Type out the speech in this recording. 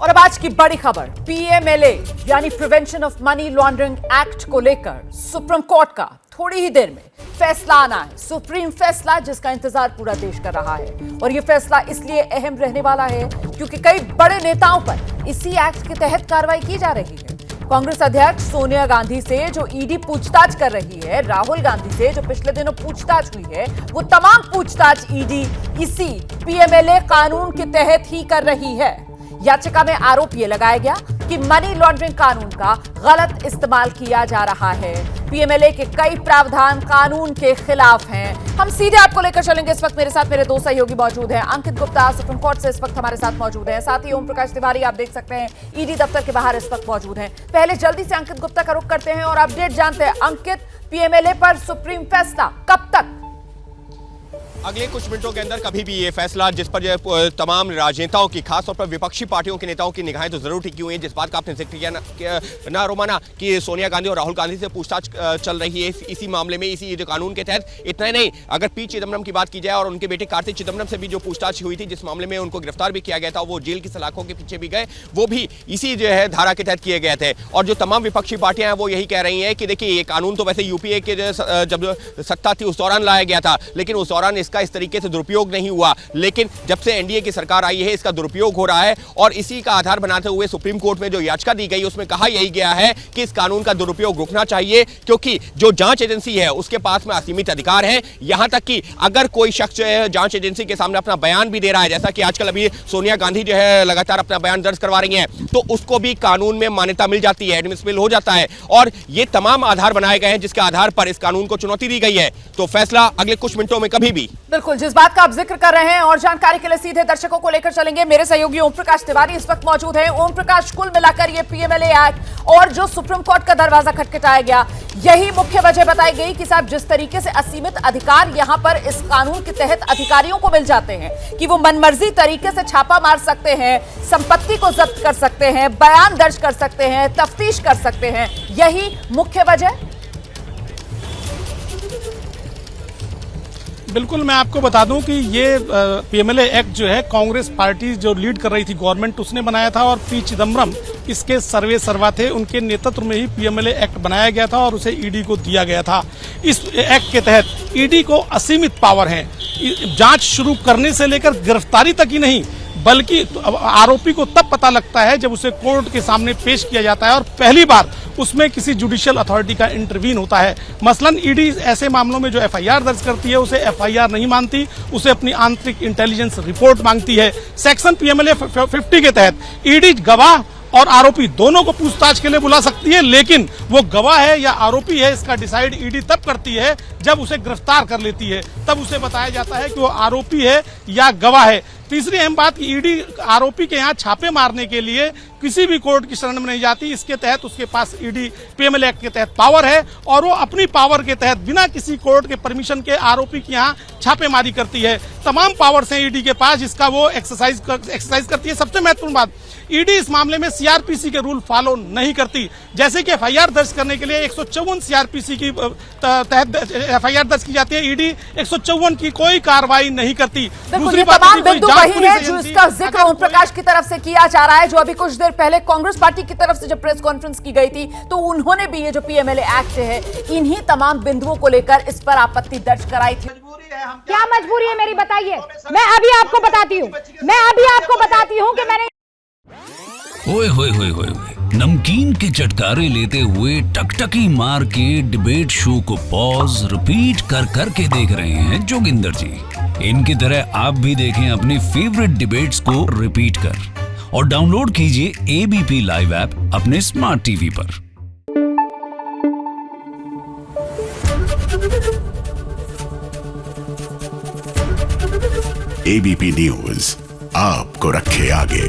और अब आज की बड़ी खबर, पीएमएलए यानी prevention of money laundering act को लेकर सुप्रीम कोर्ट का थोड़ी ही देर में फैसला आना है। सुप्रीम फैसला जिसका इंतजार पूरा देश कर रहा है और यह फैसला इसलिए अहम रहने वाला है क्योंकि कई बड़े नेताओं पर इसी एक्ट के तहत कार्रवाई की जा रही है। कांग्रेस अध्यक्ष सोनिया गांधी से जो ईडी पूछताछ कर रही है, राहुल गांधी से जो पिछले दिनों पूछताछ हुई है, वो तमाम पूछताछ ईडी इसी पीएमएलए कानून के तहत ही कर रही है। याचिका में आरोप यह लगाया गया कि मनी लॉन्ड्रिंग कानून का गलत इस्तेमाल किया जा रहा है। पीएमएलए के कई प्रावधान कानून के खिलाफ हैं। हम सीधे आपको लेकर चलेंगे। इस वक्त मेरे साथ मेरे दो सहयोगी मौजूद हैं। अंकित गुप्ता सुप्रीम कोर्ट से इस वक्त हमारे साथ मौजूद हैं, साथ ही ओम प्रकाश तिवारी आप देख सकते हैं ईडी दफ्तर के बाहर इस वक्त मौजूद हैं। पहले जल्दी से अंकित गुप्ता का रुख करते हैं और अपडेट जानते हैं। अंकित, पीएमएलए पर सुप्रीम फैसला कब तक? अगले कुछ मिनटों के अंदर कभी भी ये फैसला, जिस पर जो तमाम राजनेताओं की, खासतौर पर विपक्षी पार्टियों के नेताओं की निगाहें तो जरूर टिकी हुई हैं। जिस बात का आपने जिक्र किया ना रोमाना कि सोनिया गांधी और राहुल गांधी से पूछताछ चल रही है इसी मामले में, इसी जो कानून के तहत। इतना ही नहीं, अगर पी चिदम्बरम की बात की जाए और उनके बेटे कार्ति चिदम्बरम से भी जो पूछताछ हुई थी, जिस मामले में उनको गिरफ्तार भी किया गया था, वो जेल की सलाखों के पीछे भी गए, वो भी इसी जो है धारा के तहत किए गए थे। और जो तमाम विपक्षी पार्टियां हैं वो यही कह रही हैं कि देखिए ये कानून तो वैसे यूपीए के जब सत्ता थी उस दौरान लाया गया था, लेकिन उस दौरान इसका इस तरीके से दुरुपयोग नहीं हुआ। लेकिन जब से एनडीए की सरकार आई है इसका दुरुपयोग हो रहा है और इसी का आधार बनाते हुए सुप्रीम कोर्ट में जो याचिका दी गई उसमें कहा यही गया है कि इस कानून का दुरुपयोग रुकना चाहिए, क्योंकि जो जांच एजेंसी है उसके पास में असीमित अधिकार है। यहां तक कि अगर कोई शख्स जांच एजेंसी के सामने अपना बयान भी दे रहा है, जैसा कि आजकल अभी सोनिया गांधी जो है लगातार अपना बयान दर्ज करवा रही हैं, तो उसको भी कानून में मान्यता मिल जाती है, एडमिसिबल हो जाता है। और ये तमाम आधार बनाए गए हैं जिसके आधार पर इस कानून को चुनौती दी गई है। तो फैसला अगले कुछ मिनटों में कभी भी। बिल्कुल, जिस बात का आप जिक्र कर रहे हैं और जानकारी के लिए सीधे दर्शकों को लेकर चलेंगे। मेरे सहयोगी ओम प्रकाश तिवारी इस वक्त मौजूद हैं। ओम प्रकाश, कुल मिलाकर ये पीएमएलए एक्ट और जो सुप्रीम कोर्ट का दरवाजा खटखटाया गया, यही मुख्य वजह बताई गई कि साहब जिस तरीके से असीमित अधिकार यहां पर इस कानून के तहत अधिकारियों को मिल जाते हैं कि वो मनमर्जी तरीके से छापा मार सकते हैं, संपत्ति को जब्त कर सकते हैं, बयान दर्ज कर सकते हैं, तफ्तीश कर सकते हैं, यही मुख्य वजह। बिल्कुल, मैं आपको बता दूं कि ये पीएमएलए एक्ट जो है कांग्रेस पार्टी जो लीड कर रही थी गवर्नमेंट, उसने बनाया था और पी चिदम्बरम इसके सर्वे सर्वा थे। उनके नेतृत्व में ही पीएमएलए एक्ट बनाया गया था और उसे ईडी को दिया गया था। इस एक्ट के तहत ईडी को असीमित पावर है, जांच शुरू करने से लेकर गिरफ्तारी तक ही नहीं, बल्कि आरोपी को तब पता लगता है जब उसे कोर्ट के सामने पेश किया जाता है और पहली बार उसमें किसी जुडिशियल अथॉरिटी का इंटरवीन होता है। मसलन ईडी ऐसे मामलों में जो एफआईआर दर्ज करती है उसे एफआईआर नहीं मानती, उसे अपनी आंतरिक इंटेलिजेंस रिपोर्ट मांगती है। सेक्शन पीएमएलए 50 के तहत ईडी गवाह और आरोपी दोनों को पूछताछ के लिए बुला सकती है, लेकिन वो गवाह है या आरोपी है इसका डिसाइड ईडी तब करती है जब उसे गिरफ्तार कर लेती है। तब उसे बताया जाता है कि वो आरोपी है या गवाह है। तीसरी अहम बात कि ईडी आरोपी के यहाँ छापे मारने के लिए किसी भी कोर्ट की शरण में नहीं जाती। इसके तहत उसके पास ईडी पीएमएलए एक्ट के तहत पावर है और वो अपनी पावर के तहत बिना किसी कोर्ट के परमिशन के आरोपी के यहाँ छापेमारी करती है। तमाम पावर्स हैं ईडी के पास जिसका वो एक्सरसाइज करती है। सबसे महत्वपूर्ण बात, ईडी इस मामले में सीआरपीसी के रूल फॉलो नहीं करती। जैसे कि एफआईआर दर्ज करने के लिए 154 सीआरपीसी की तहत एफआईआर दर्ज की जाती है, ईडी 154 की कोई कार्रवाई नहीं करती। दूसरी बात, वही है जो इसका जिक्र ओम प्रकाश की तरफ से किया जा रहा है, जो अभी कुछ देर पहले कांग्रेस पार्टी की तरफ से जब प्रेस कॉन्फ्रेंस की गई थी तो उन्होंने भी ये जो पीएमएलए एक्ट है इन्हीं तमाम बिंदुओं को लेकर इस पर आपत्ति दर्ज कराई थी। क्या मजबूरी है मेरी, बताइए। मैं अभी आपको बताती हूँ कि मैंने ओए होए होए होए नमकीन के चटकारे लेते हुए टकटकी मार के डिबेट शो को पॉज रिपीट कर करके देख रहे हैं जोगिंदर जी। इनकी तरह आप भी देखें अपनी फेवरेट डिबेट्स को रिपीट कर और डाउनलोड कीजिए एबीपी लाइव ऐप अपने स्मार्ट टीवी पर। एबीपी न्यूज आपको रखे आगे।